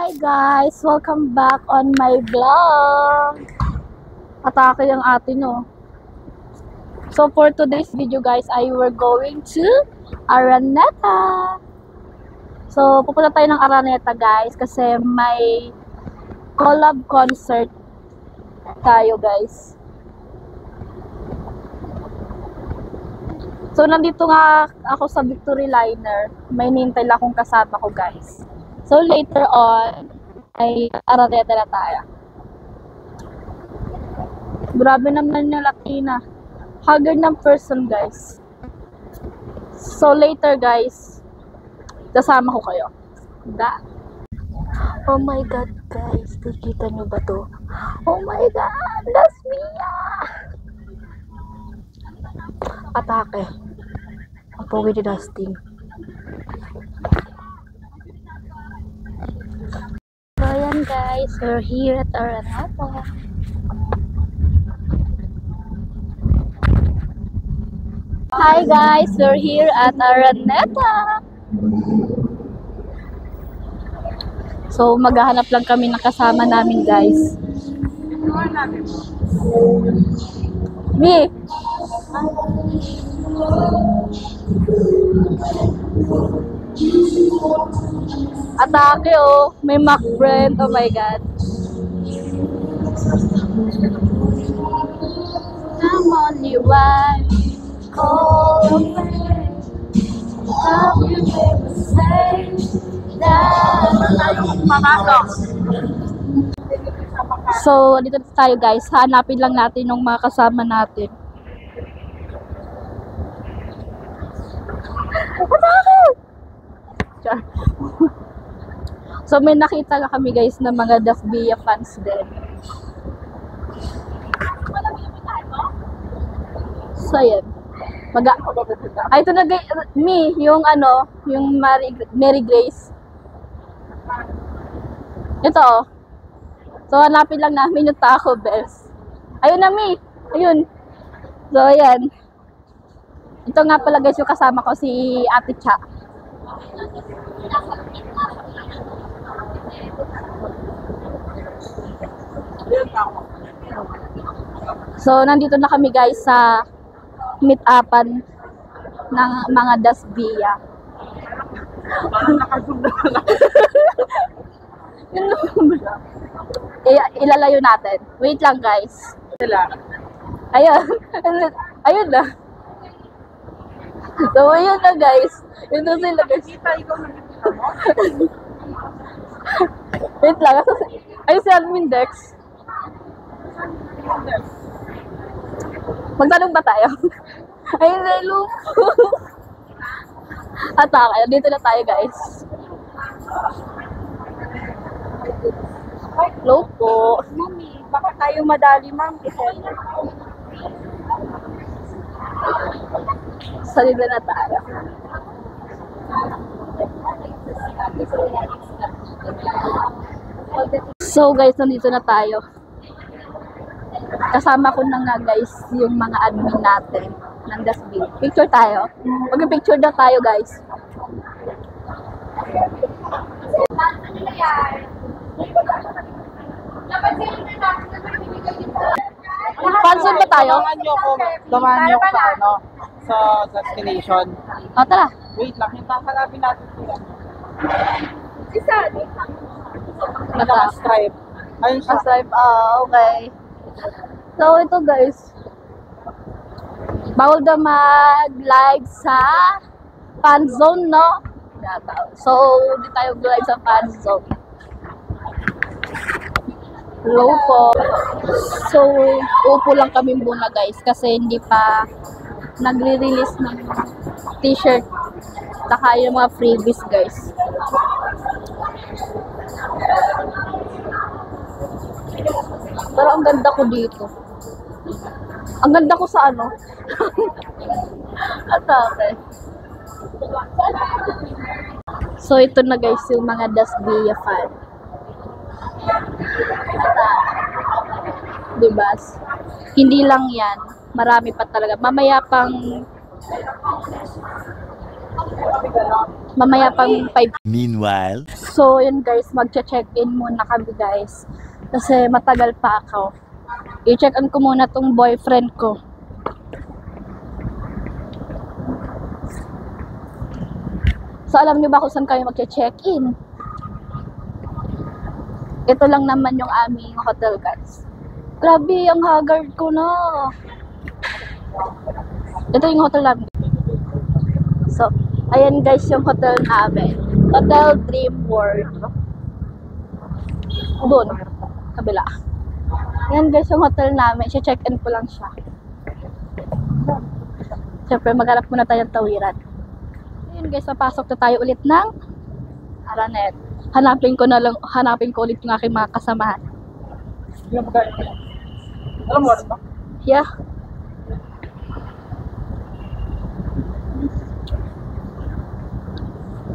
Hi guys! Welcome back on my vlog! Atake yung atin, no? So for today's video guys, we're going to Araneta! So pupunta tayo ng Araneta guys kasi may collab concert tayo guys. So nandito nga ako sa Victory Liner. May nintay lang akong kasama ko guys. So later on, ay Araneta na tayo. Grabe naman yung Latina. Haggard ng person guys. So later guys, kasama ko kayo. Da. Oh my god guys, nakikita nyo ba to? Oh my god, that's Mia! Atake. Ang pogi ni Dustin. So ayan guys, we're here at Araneta. Hi guys, we're here at Araneta. So maghahanap lang kami ng kasama namin guys. Me. Atake oh, may McBrand, oh my god. I'm only one call away. How you ever say that? So, dito tayo guys. Hanapin lang natin yung mga kasama natin. So, may nakita na kami guys na mga Dasbia fans din. So, yan. Ito na guys, me, yung ano, yung Mary Grace. Ito oh. So, hanapin lang namin yung Taco Bells. Ayun na, me. Ayun. So, ayan. Ito nga pala guys, yung kasama ko, si Ate Cha. So, nandito na kami guys sa meet-upan ng mga Dasbia. Ilalayo natin. Wait lang guys. Ayun. Ayun na. So, ayun na guys. Ito sila guys. Wait lang. Ayun si Admin Dex. Magtanong ba tayo? Ayun na yung Atake. Dito na tayo guys. Hello po. Mami, baka tayo madali, ma'am. Salida na tayo. So guys, nandito na tayo. Kasama ko na nga guys yung mga admin natin ng Dasbia. Picture tayo. Mag-picture daw tayo guys. Pansun ba tayo? Dumaan niyo ko sa ano, sa destination. O, tara. Wait lang, yung kakalapin natin sila. Isa, naka-stripe. Ayun siya. Stripe. Okay. So, ito guys. Bawal daw mag-live sa fan zone, no? So, hindi tayo mag-live sa fan zone. Hello po. So, upo lang kami muna guys kasi hindi pa nagre-release ng t-shirt saka yung mga freebies guys. Pero ang ganda ko dito. Ang ganda ko sa ano? Atake. So, ito na guys yung mga Dasbia fan. Diba? Hindi lang yan. Marami pa talaga. Mamaya pang Mamaya pang 5. Meanwhile, So, yun guys, magche-check-in muna kami guys. Kasi matagal pa ako. I-check-in ko muna tong boyfriend ko. So, alam niyo ba kung saan kayo magche-check-in? Ito lang naman yung aming hotel guys. Grabe, ang haggard ko na. Ito yung hotel namin. So, ayan guys yung hotel namin. Hotel Dream World. Doon. Kabila. Ayan guys yung hotel namin. Check-in ko lang siya. Siyempre, maghanap muna tayo ng tawiran. Ayan guys, papasok na tayo ulit ng Aranet. Hanapin ko ulit yung aking mga kasamahan. Hindi mo magkano. Alam mo ba? Yeah.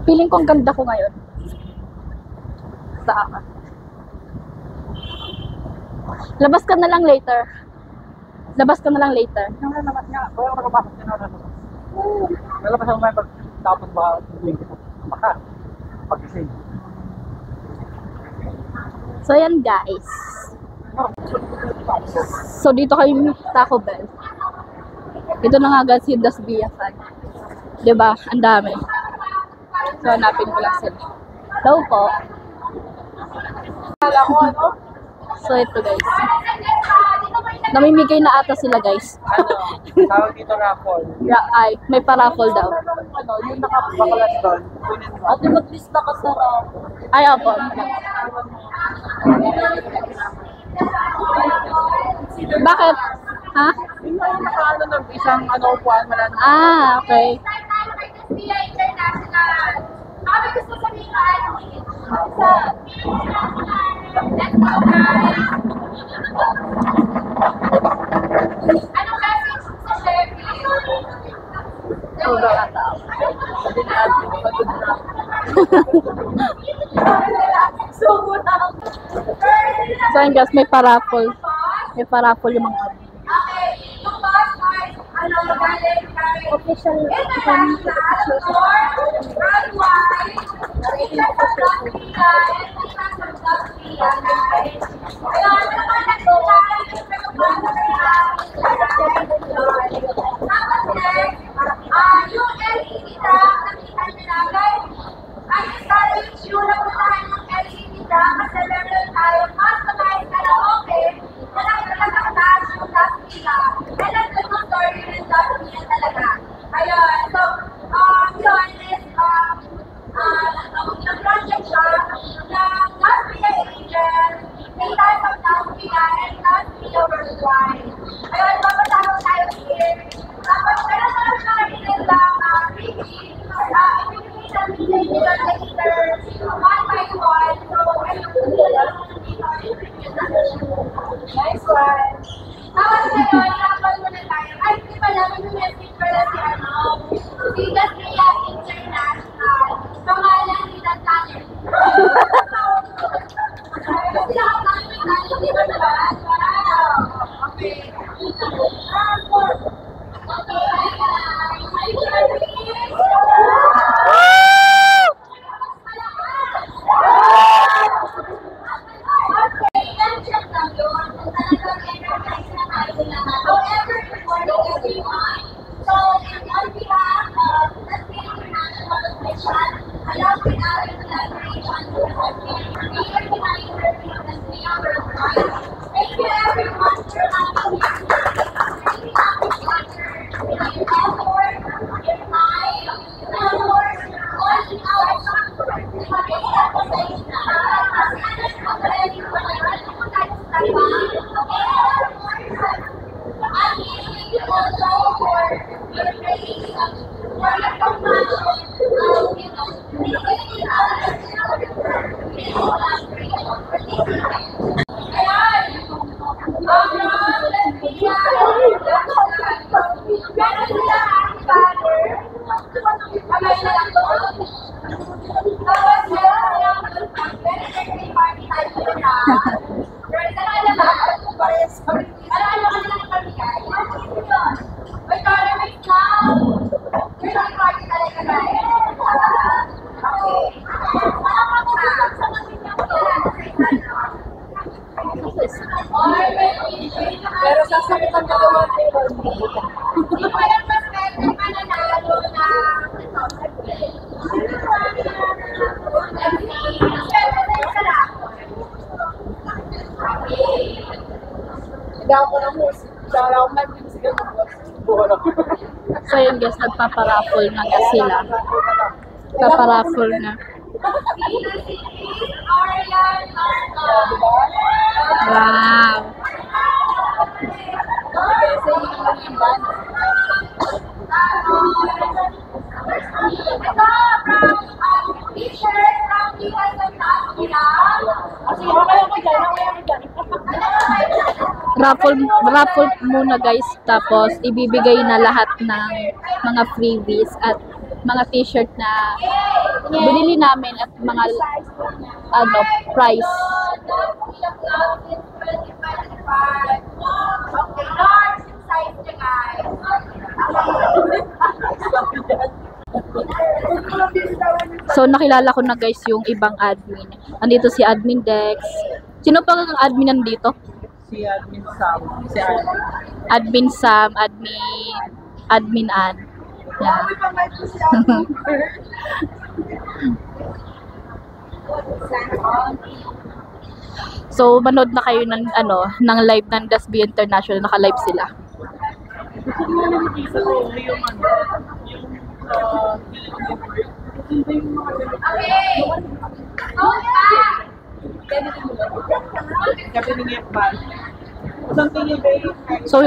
Feeling ko ang ganda ko ngayon. Sa akin. Labas ka na lang later. Labas ka na lang later. Yung naman nga. Kaya ako nakapasok din ako. Lalabas ako may tapos ba maka pagising. So, yan guys. So, dito kayo yung Taco Bell. Ito na nga guys, yung Das Biasan. Diba? Ang dami. So, hanapin ko lang sila. Hello po. Kala ko ano? So, ito guys. Namimigay na ata sila guys. Tawag dito raffle. Ay, may pa-raffle daw. Ano, yung nakapakalas doon. Ate, mag-list na ka sa raffle. Ay, opo. Bakit? Ha? Yung nakaano ng isang ano upuan mo lang. Ah, okay. International. Kami gusto sabihin ka ano sa let's go guys. Anong message sa Sheffield? So, yun guys, may pa-raffle. May pa-raffle yung mga Okay, yung boss ay ano galing kay official international or worldwide. Ayun, naman nagtulay. Tapos next, yung LED truck, nakita nyo na guys. Ang encourage you na puntahan yung LED truck kasi meron tayo customized karaoke na nakakataas yung last nila. And that's the good story ng last nila talaga. Ayun, so, yun is, nag-project siya ng last nila agent, may type of last nila and last nila worldwide. Ayun, papasama tayo here. Tapos, meron naman siya rin lang, freebie, ibigay nila later, one by one. So, nice one. Tapos ngayon, tapos muna tayo. Ay, di ba namin yung message pala si si Gasria International. Pangalan ni Talent. Kasi ako namin yung talent, di ba diba? Wow. Okay. However, good morning everyone. So, on behalf of the International Mission, along with our collaboration with the Mayor United and the Worldwide, thank you everyone for having me here. Thank you for your effort, your time, and of course, all in our support. Mag-stabilize na. Kasi ano naman pwede ko na yun, kung tayo sa trabaho. I'm giving you also for your praise, for your compassion, making others ayan! Let's be meron sila ating banner. Kamay na lang to. Tapos meron silang birthday party tayo na. Pero isa na lang So yun guys, nagpaparaffle na nga sila. Paparaffle na. Wow! T-shirt from Ligas ng Tasmila. Raffle muna guys, tapos ibibigay na lahat ng mga freebies at mga t-shirt na binili namin at mga price. Okay, large in size niya, guys. So nakilala ko na guys yung ibang admin. Andito si Admin Dex. Sino pa ang admin nandito? Si Admin Sam. Si Admin. Admin Sam, Admin Ann. Yan. So manood na kayo ng ng live ng Dasby International, naka-live sila. Gusto mo naman isa ko yung Okay. Go back. So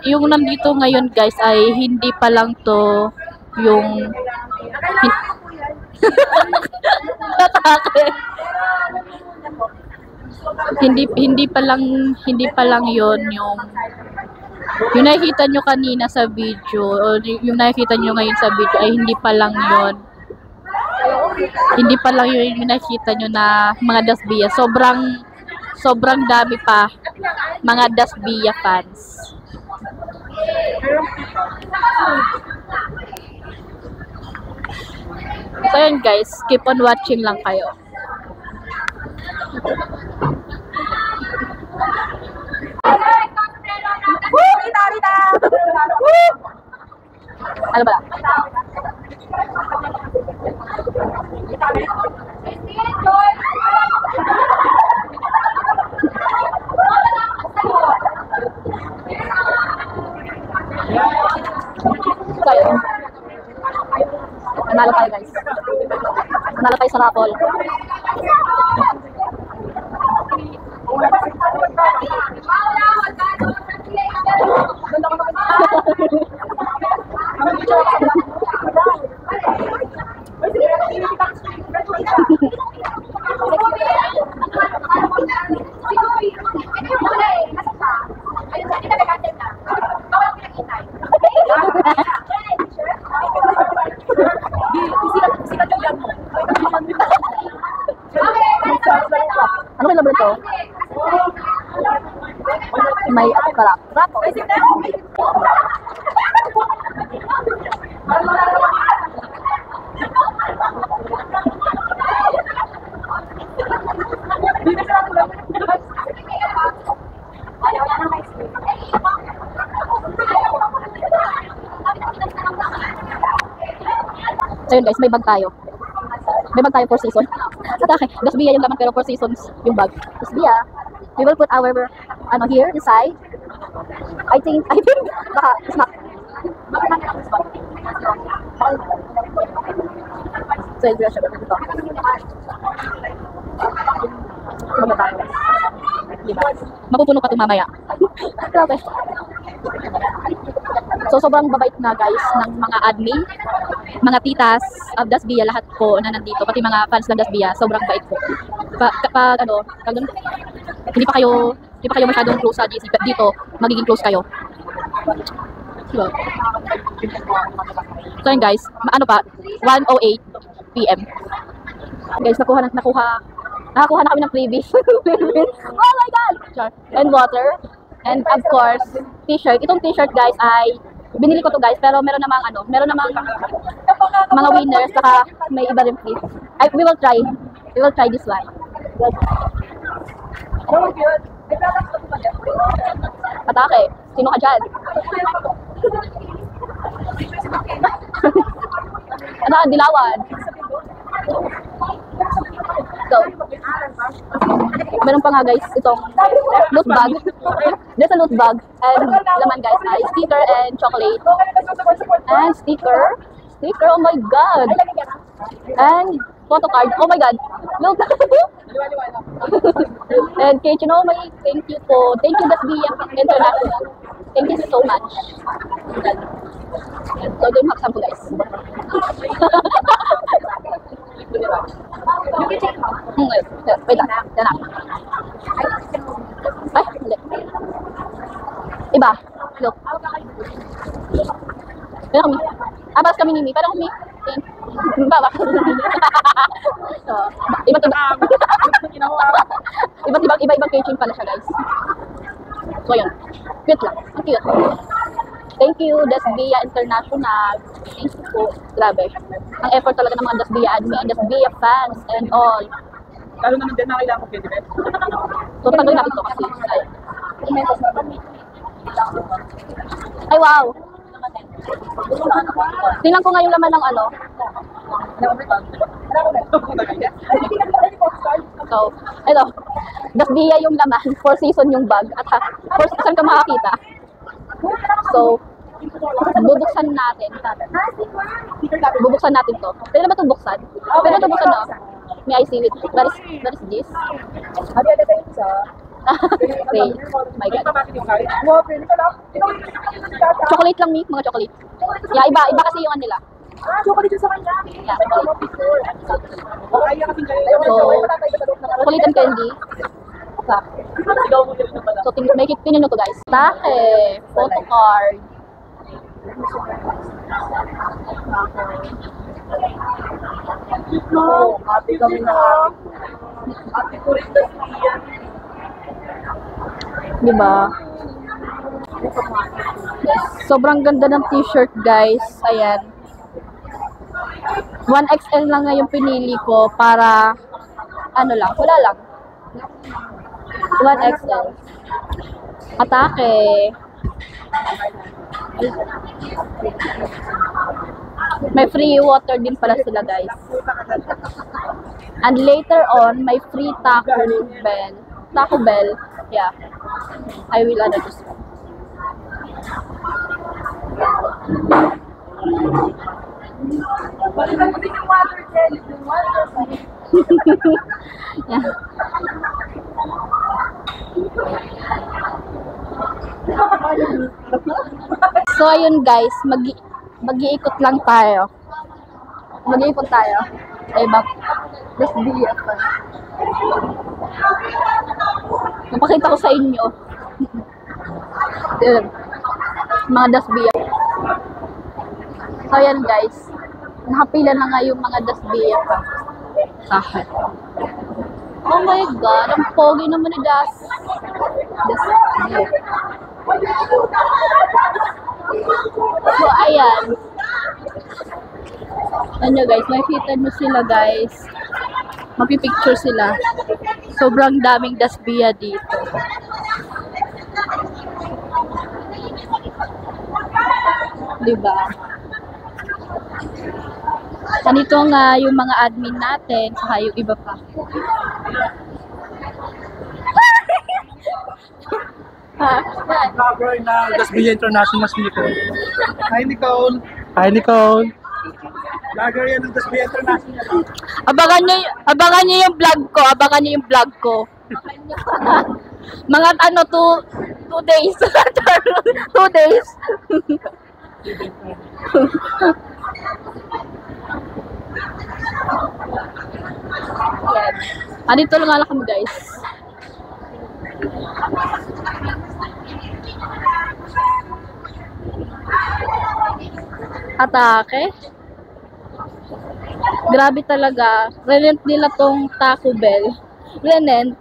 yung nandito ngayon guys ay hindi pa lang to yung hindi pa lang yon yung nakikita nyo kanina sa video o yung nakikita nyo ngayon sa video ay hindi pa lang yon yung nakikita nyo na mga Dasbia. Sobrang dami pa mga Dasbia fans. So yun guys, keep on watching lang kayo. Ano ba? Tayo. Nanalo tayo guys. Nanalo tayo sa raffle. Ano kailan ba ito? May karap. So yun guys, may bag tayo. May bag tayo 4 season. Atake, Dasbia yung laman pero 4 seasons yung bag. Dasbia. We will put our here inside. I think baka snack. So yun siya dito. Ano tayo? Diba? Mapupuno pa ito mamaya. Grabe. So sobrang babait na guys ng mga admin, mga titas of Dasbia, lahat po na nandito, pati mga fans ng Dasbia, sobrang bait po. Kapag hindi pa kayo masyadong close sa GC, dito magiging close kayo. So yun guys, 1:08 PM. Guys, nakakuha na kami ng freebies. Oh my god! And water. And of course, t-shirt. Itong t-shirt guys ay binili ko to guys, pero meron namang mga winners, saka may iba rin free. We will try this one. Atake, sino ka dyan? Ano, dilawan. So, meron pa nga guys itong loot bag. There's a loot bag. And laman guys ay sticker and chocolate. And sticker. Sticker, oh my god. And photo card. Oh my god. Look. And kay Chinomay, thank you po. Thank you Dasbia International. Thank you so much. So, doon makasam po guys. Wait lang. Yan na. Ay, hindi. Iba. Look. Pero kami. Abas kami ni Mi. Parang kami. Baba. So, iba't ibang kitchen pala siya guys. So, yun. Cute lang. Ang cute. Thank you, Dasbia International. Thank you po. Grabe. Ang effort talaga ng mga Dasbia admin, Dasbia fans, and all. Lalo naman din na kailangan ko 20 pesos. So, tatanggalin natin ito kasi. Ay, wow. Tingnan ko nga yung laman ng ano. So, ito. Dasbia yung laman. 4 season yung bag. At 4 season ka makakita. So, bubuksan natin. Bubuksan natin to. Pwede na ba itong buksan? Pwede na itong buksan, no? May I see it. That is this. Wait. My God. Chocolate lang, Mi. Mga chocolate. Yeah, iba kasi yung ano nila. Chocolate sa kanya. Yeah, chocolate. So, Chocolate and candy. So, tingnan nyo to guys. Take. Photo card. ate kami na ate ko rin Dasbia. Diba? Sobrang ganda ng t-shirt guys. Ayan. 1XL lang nga yung pinili ko para ano lang, wala lang. 1XL. Atake. May free water din pala sila guys. And later on, may free Taco Bell. Taco Bell. Yeah. I will add this one. Yeah. So ayun guys, mag-iikot lang tayo. Mag-iikot tayo. Ay bak. Dasbia pa. Napakita ko sa inyo. Mga Dasbia. So ayan guys. Nakapila na nga yung mga Dasbia pa. Sahit. Oh my god, ang pogi naman ni Dasbia. So ayan. Ano guys, makikita nyo sila guys. Mapipicture sila. Sobrang daming Dasbia dito. Diba? Ganito nga yung mga admin natin, saka yung iba pa. Vlogger ng Dasbia International si Nicole. Hi Nicole. Hi Nicole. Vlogger yan ng Dasbia International. Abangan niyo yung vlog ko, abangan niyo yung vlog ko. Mga ano, 2 days. 2 days. Yan. Andito lang nga kami guys. Atake. Grabe talaga. Renent nila tong Taco Bell. Renent.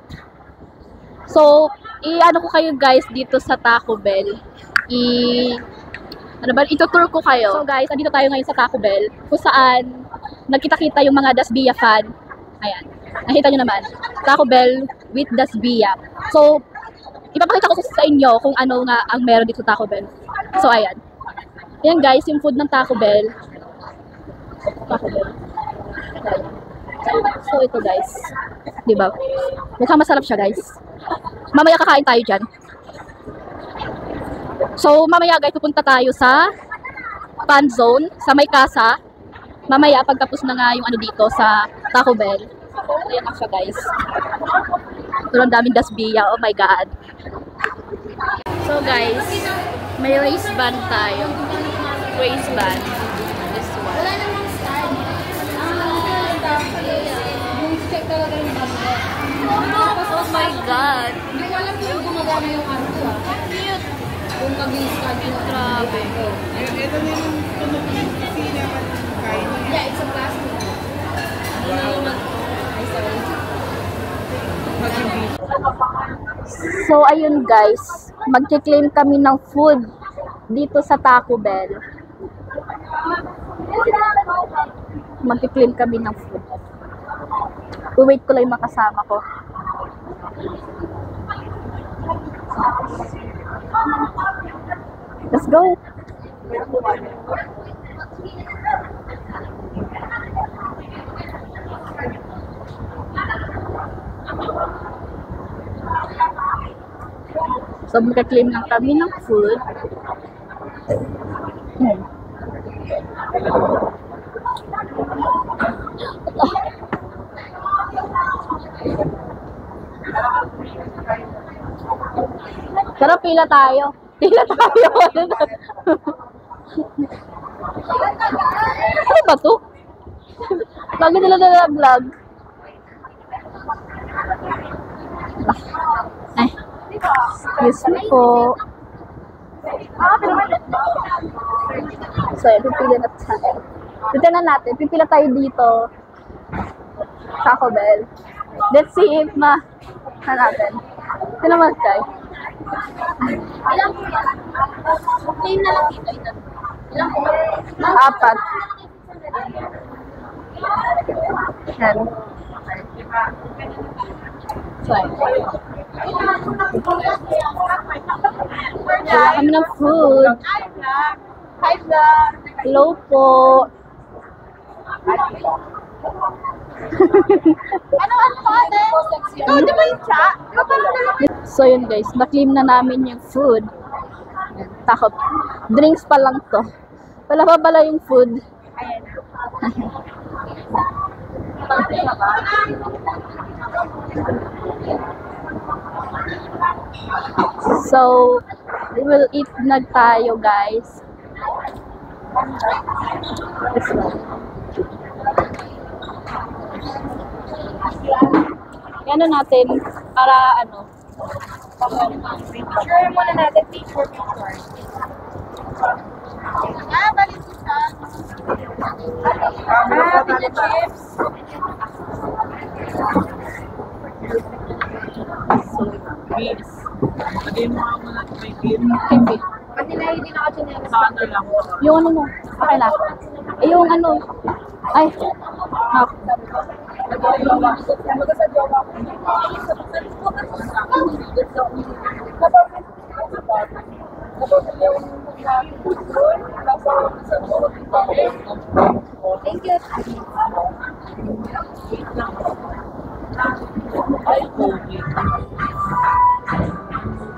So, i-ano ko kayo guys dito sa Taco Bell. Ito-tour ko kayo. So guys, andito tayo ngayon sa Taco Bell. Kung saan nagkita-kita yung mga Dasbia fan. Ayan. Nakita nyo naman. Taco Bell with Dasbia. So, ipapakita ko sa inyo kung ano nga ang meron dito sa Taco Bell. So, ayan. Ayan guys, yung food ng Taco Bell. Taco Bell. Ayan. So, ito guys. Diba? Mukhang masarap siya guys. Mamaya kakain tayo dyan. So, mamaya guys, pupunta tayo sa fan zone, sa may kasa. Mamaya, pagtapos na nga yung ano dito sa Taco Bell. So, ayan na siya guys. Ito ang daming dasbiya. Oh my God. So guys, may race band tayo. Race band. This one. Oh my God. Hindi ko alam kung gumagana yung ano siya. Cute. Kung kagis-kagis. Grabe. Ito na yung tunog ng kusina man kain niya. Yeah, it's a plastic. Ay, sorry. So, ayun guys. Magki-claim kami ng food dito sa Taco Bell. Magki-claim kami ng food. Wait ko lang yung makasama ko. Let's go! So, magka-claim lang kami ng food. Pero pila tayo. Pila tayo. Ano ba to? Lagi nila na vlog. Ay. Excuse me po. So, pipila na tayo. Pipila natin. Pipila tayo dito. Taco Bell. Let's see if natin. Ito naman tayo. Ilang po yan? Claim na lang dito. Ilang po? 4. Yan. So, wala kami ng food. Hi, vlog. Hello po. Ano po ate? Ikaw, di ba yung chat? Di ba parang dalawa? So yun guys, na-claim na namin yung food. Taco. Drinks pa lang to. Wala pa pala yung food. So, we will eat na tayo guys. This one. Yan natin para ano. Sure muna natin picture. Balik ko siya. Pizza chips. Lagay mo nga muna ito may beer. Pipi. Pati na hindi naka-chinelas. Sa ano lang. Yung ano mo. Okay na. Eh, yung ano. Ay. Ah. Thank you.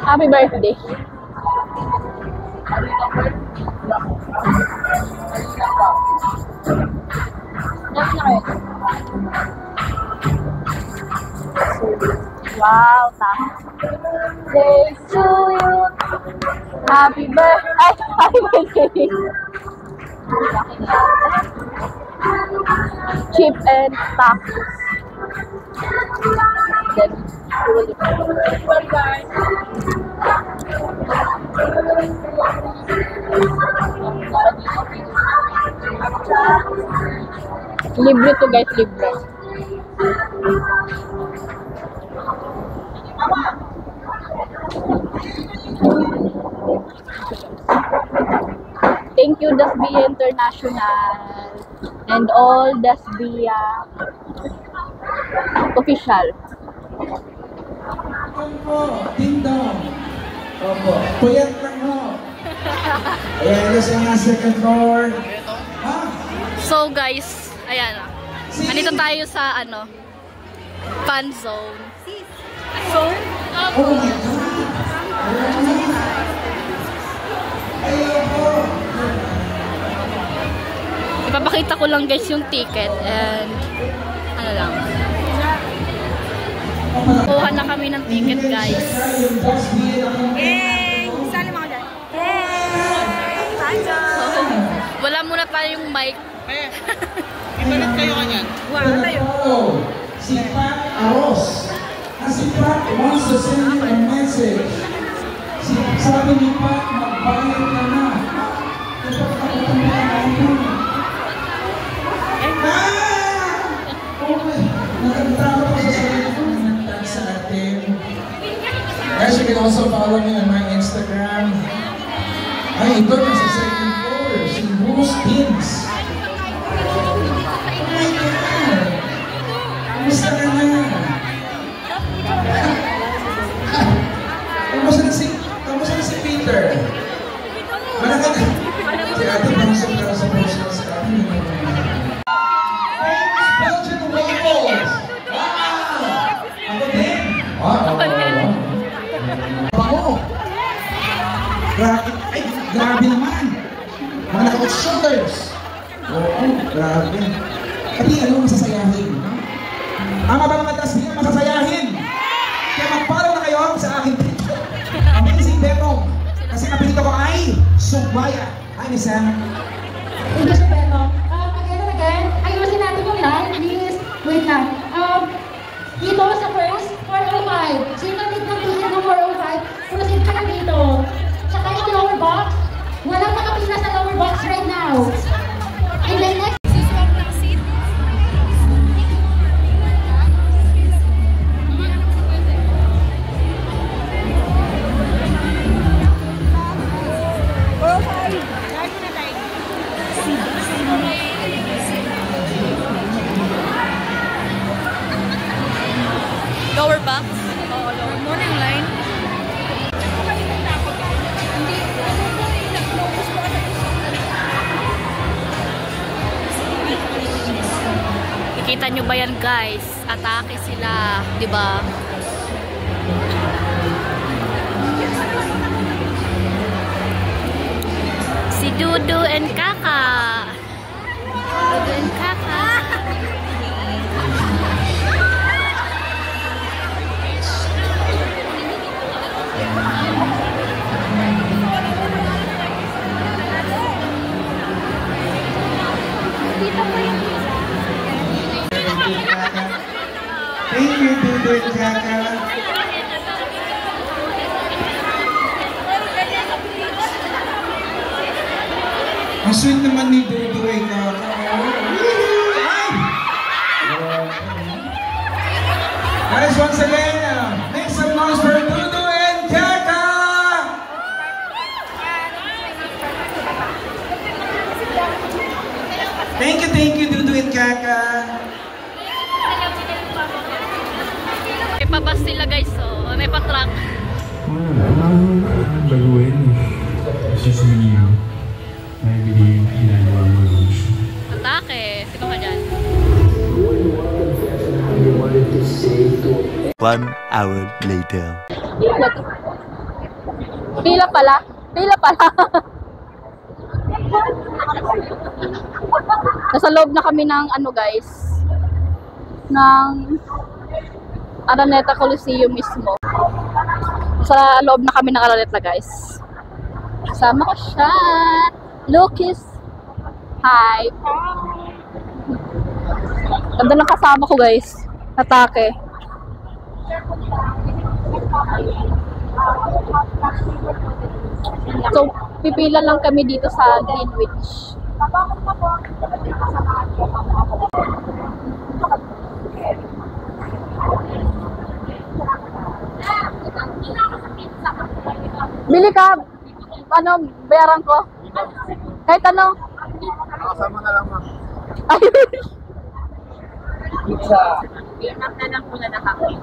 Happy birthday. Wow, tama. Day to you. Happy birthday. Ay, happy birthday. Chip and tacos. Then, libre to guys, libre. Thank you, Dasbia International and all Dasbia official. Opo, ding dong. Opo, puyat lang ho. Ayan, ito sa mga second floor. Ha? So guys, ayan. Andito tayo sa ano, fan zone. Oh my God. Ipapakita ko lang guys yung ticket and ano lang. Kuha na kami ng ticket guys. Yay! Sali mo ako dyan. Wala muna tayong mic. Ibalit kayo kanyan. Wow, tayo. Si Pat Aros. Si Pat wants to send you a message. Sabi ni Pat, magbayad ka na. Okay. Nakagtaka ko sa sarili ko. Nagtag sa atin. Guys, you can also follow me on my Instagram. Ay, ito na sa second floor. Si Bruce Tins. Oh my God! Kamusta ka na? Kamusta na si Peter? Malaki na. Si ate, panasok ka sa personal sa atin. Famous Belgian waffles! Wow! Ako din? Wow! Bango! Grabe! Ay, grabe naman! Mga nakapot shoulders! Oo, grabe. Pati ano masasayahin? Ama ba mga tasbihan masasayahin? Kaya mag-follow na kayo sa aking page. Amazing Betong. Kasi napilito ko ay Subaya. Hi, Miss Sam. Thank you, Sir Beto. Again, ayusin natin yung line, please. Wait lang. Dito sa first, 405. Sino need ng ticket ng 405? Proceed ka na dito. Tsaka yung lower box, walang nakapila sa lower box right now. And then next, Lower box? Oo, lower. Morning line. Ikita nyo ba yan guys? Atake sila, di ba? Si Dudu and Kaka. Dudu and Kaka. Thank you, Dudu and Kaka. Ang sweet naman ni Dudu and Kaka. Guys, once again, make some noise for Dudu and Kaka! Thank you, Dudu and Kaka. May pabas sila guys, so may pa-truck. Baguhin. It's just me. I believe ginagawa mo lang siya. Atake. Sino ka dyan? 1 hour later. Pila pala. Pila pala. Nasa loob na kami ng ano guys. Ng Araneta Coliseum mismo. Sa loob na kami ng Araneta guys. Kasama ko siya. Lucas. Hi. Ganda ng kasama ko guys. Atake. So, pipila lang kami dito sa Greenwich. Bili ka. Ano, bayaran ko? Kahit ano? Nakasama na lang, ma'am. Ayun. Pizza. Inak na lang muna na kami.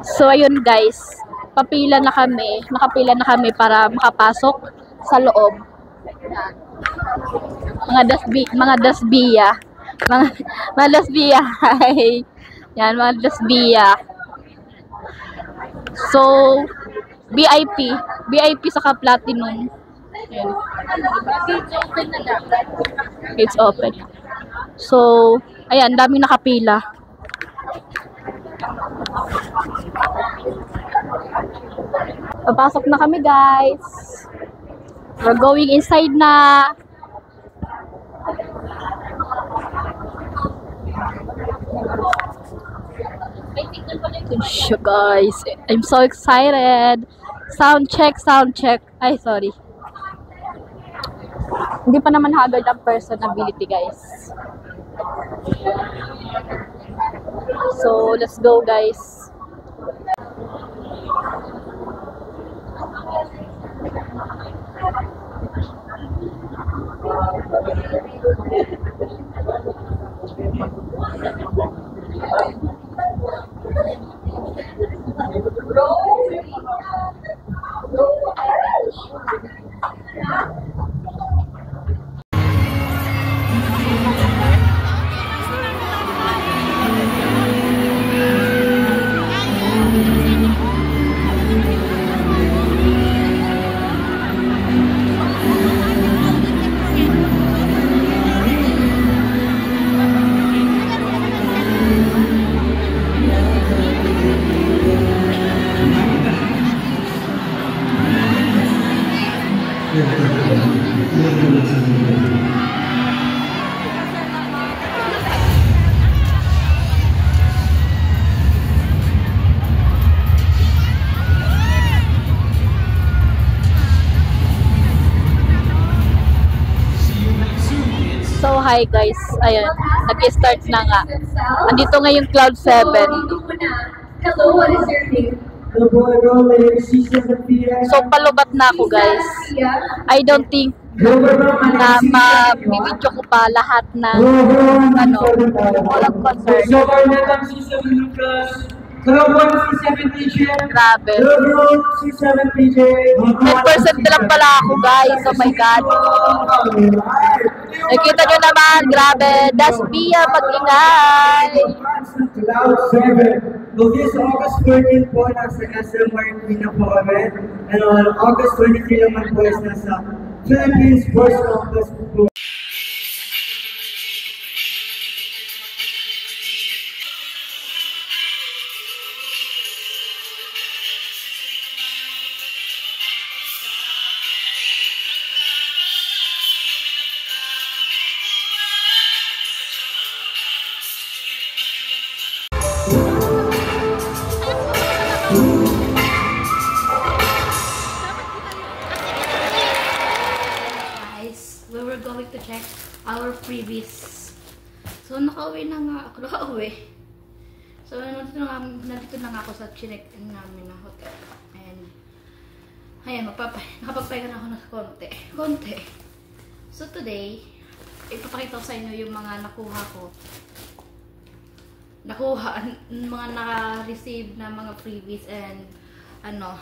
So, ayun guys. Papila na kami. Nakapila na kami para makapasok sa loob. Yan. Mga dasbiya. Mga dasbiya. Hi. Yan, mga Dasbia. So, VIP. VIP saka Platinum. Yan. It's open. So, ayan, daming nakapila. Papasok na kami, guys. We're going inside na. So, guys, I'm so excited. Sound check, sound check. Ay, sorry. Hindi pa naman haggard ang personability, guys. So, let's go, guys. So, hi guys. Ayan, nag-start na nga. Andito ngayon Cloud 7. Hello, what is your name? So, palubat na ako guys. I don't think na mabibidyo ko pa lahat ng walang concern. Grabe. 10% lang pala ako guys. Oh my God. Nakita nyo naman, grabe. Dasbia, mag-ingay. Cloud 7. So this August 13 po, nasa SM Marikina po kami. And on August 23 naman po is nasa Philippines Sports Campus po. We were going to check our freebies. So, nakauwi na nga ako. Nakauwi. So, nandito na nga ako sa chinek-in namin na hotel. And, ayan, nakapagpahinga na ako ng konti. So, today, ipapakita ko sa inyo yung mga nakuha ko. Mga naka-receive na mga freebies and, ano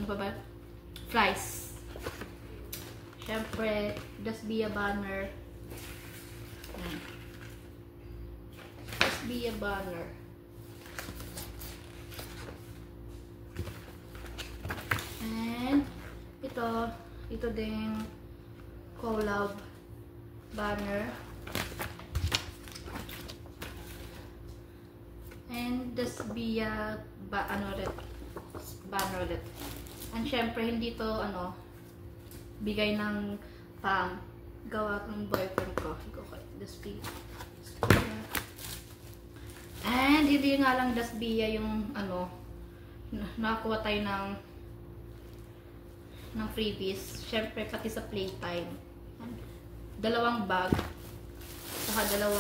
pa ba? Flies. Siyempre, Dasbia banner. Dasbia banner. And, ito din collab banner. And Dasbia banner ulit. And syempre, hindi to bigay ng gawa ng boyfriend ko. Okay, Dasbia. And hindi nga lang Dasbia yung nakakuha tayo ng freebies. Syempre, pati sa playtime. 2 bag. Saka 2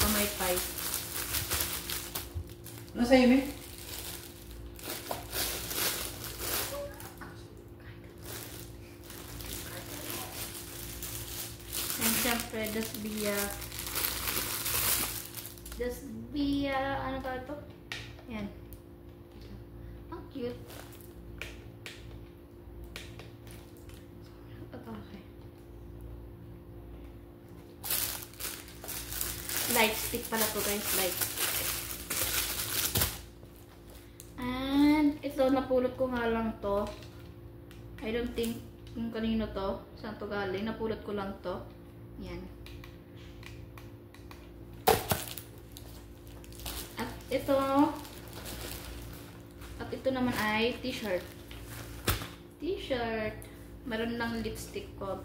pamaypay. Nasa yun eh? And syempre, Dasbia, ano tawag ito? Yan. Ang cute. Okay. light stick pala to guys, light stick. And ito, napulot ko nga lang to. I don't think kung kanino to, saan to galing, napulot ko lang to. Yan. At ito naman ay t-shirt. T-shirt. Meron lang lipstick ko.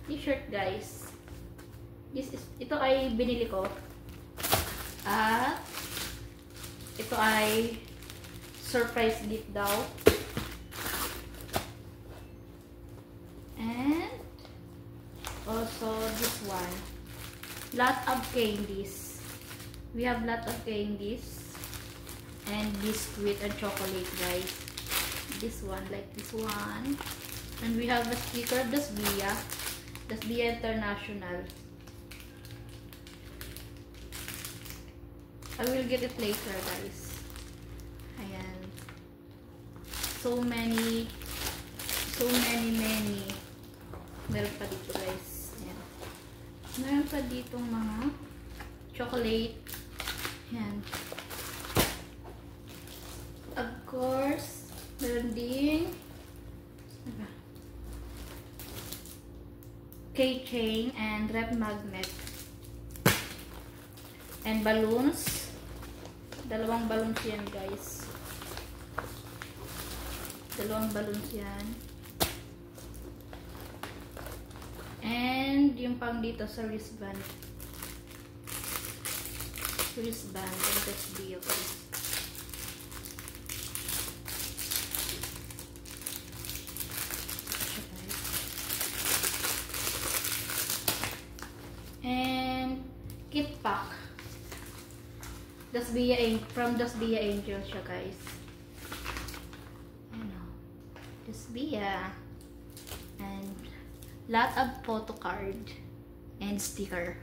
T-shirt guys. Ito ay binili ko. At ito ay surprise gift daw. And also this one. Lot of candies. We have lot of candies. And biscuit and chocolate guys. This one, like this one. And we have a sticker of Dasbia. Dasbia International. I will get it later guys. Ayan. So many. Meron pa dito guys. Ayan. Meron pa ditong mga chocolate. Ayan. Of course, meron din keychain and rep magnet. And balloons. Dalawang balloons yan guys. Dalawang balloons yan. And yung pang dito sa wristband. Wristband. And that's the okay. And kit pack. From Dasbia Angel siya guys. Ano? Dasbia. And lot of photo card and sticker.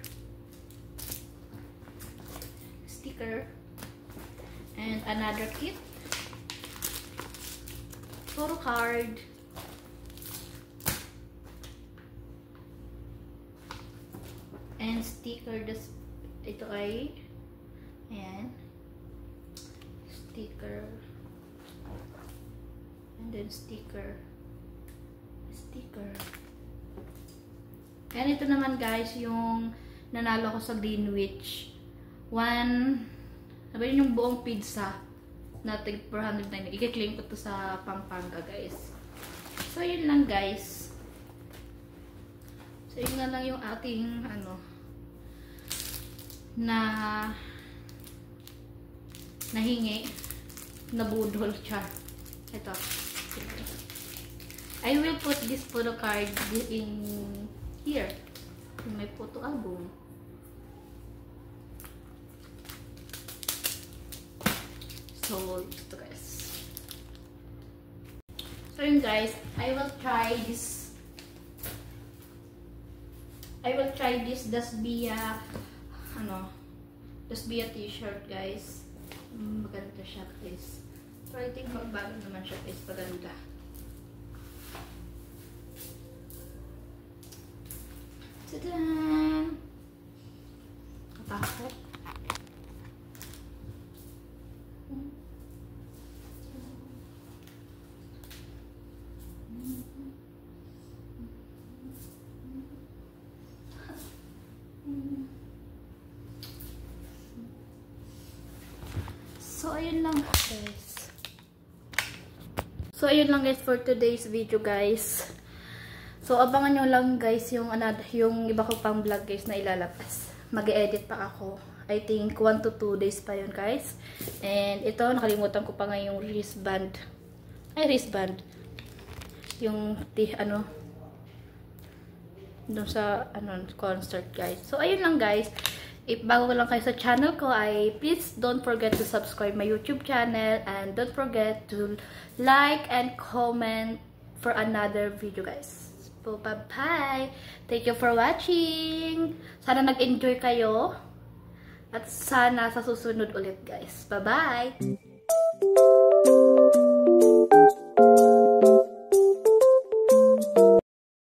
And another kit. Photo card. And sticker. Ito ay ayan. Sticker. And then sticker. And ito naman guys, yung nanalo ko sa Greenwich. Sabi yung buong pizza na tig 490. I-claim ko to sa Pampanga guys. So yun lang guys. So yun na lang yung ating nahingi, nabudol siya. Ito. I will put this photo card in here. In my photo album. So, ito guys. So yun guys, I will try this Dasbia t-shirt guys. Maganda siya guys. So I think magbago naman siya guys. Paganda. Tadan! Katakot. So, ayun lang guys. For today's video guys. So, abangan nyo lang guys yung iba ko pang vlog guys na ilalabas. Mag-edit pa ako. I think 1 to 2 days pa yun guys. And ito, nakalimutan ko pa nga yung wristband. Yung doon sa concert guys. So, ayun lang guys. If bago lang kayo sa channel ko please don't forget to subscribe my YouTube channel and don't forget to like and comment for another video guys. So, bye-bye! Thank you for watching! Sana nag-enjoy kayo at sana sa susunod ulit guys. Bye-bye!